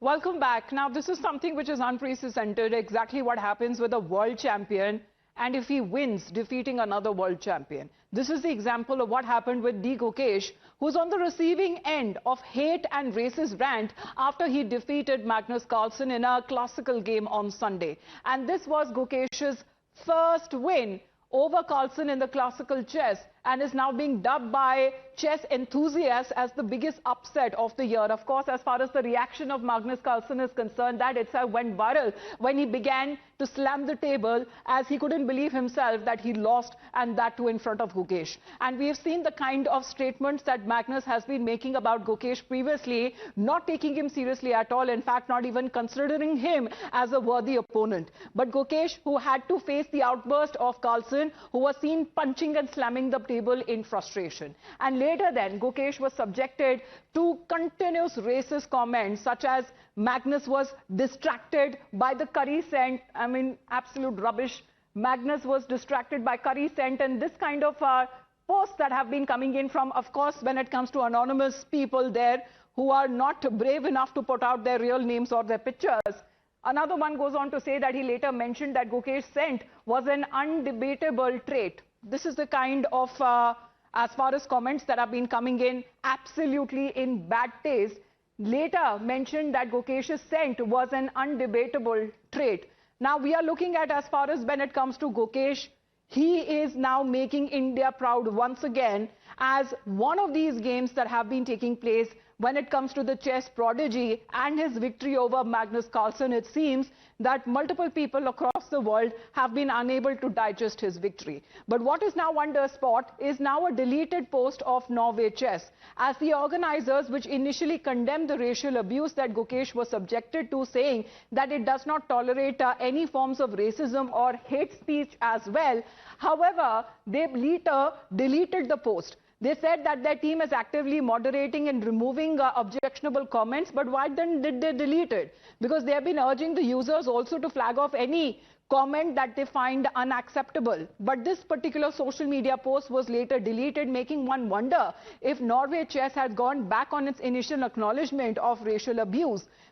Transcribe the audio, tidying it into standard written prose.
Welcome back. Now, this is something which is unprecedented, exactly what happens with a world champion and if he wins, defeating another world champion. This is the example of what happened with D. Gukesh, who's on the receiving end of hate and racist rant after he defeated Magnus Carlsen in a classical game on Sunday. And this was Gukesh's first win over Carlsen in the classical chess and is now being dubbed by chess enthusiasts as the biggest upset of the year. Of course, as far as the reaction of Magnus Carlsen is concerned, that itself went viral when he began to slam the table as he couldn't believe himself that he lost, and that too in front of Gukesh. And we have seen the kind of statements that Magnus has been making about Gukesh previously, not taking him seriously at all, in fact not even considering him as a worthy opponent. But Gukesh, who had to face the outburst of Carlsen, who was seen punching and slamming the table in frustration. And later then, Gukesh was subjected to continuous racist comments such as Magnus was distracted by the curry scent. I mean, absolute rubbish. Magnus was distracted by curry scent, and this kind of posts that have been coming in from, of course, when it comes to anonymous people there who are not brave enough to put out their real names or their pictures. Another one goes on to say that he later mentioned that Gukesh's scent was an undebatable trait. This is the kind of, as far as comments that have been coming in, absolutely in bad taste. Later mentioned that Gukesh's scent was an undebatable trait. Now we are looking at, as far as when it comes to Gukesh, he is now making India proud once again as one of these games that have been taking place when it comes to the chess prodigy and his victory over Magnus Carlsen. It seems that multiple people across the world have been unable to digest his victory. But what is now under spot is now a deleted post of Norway Chess, as the organizers, which initially condemned the racial abuse that Gukesh was subjected to, saying that it does not tolerate any forms of racism or hate speech as well. However, they later deleted the post. They said that their team is actively moderating and removing objectionable comments, but why then did they delete it? Because they have been urging the users also to flag off any comment that they find unacceptable. But this particular social media post was later deleted, making one wonder if Norway Chess has gone back on its initial acknowledgement of racial abuse.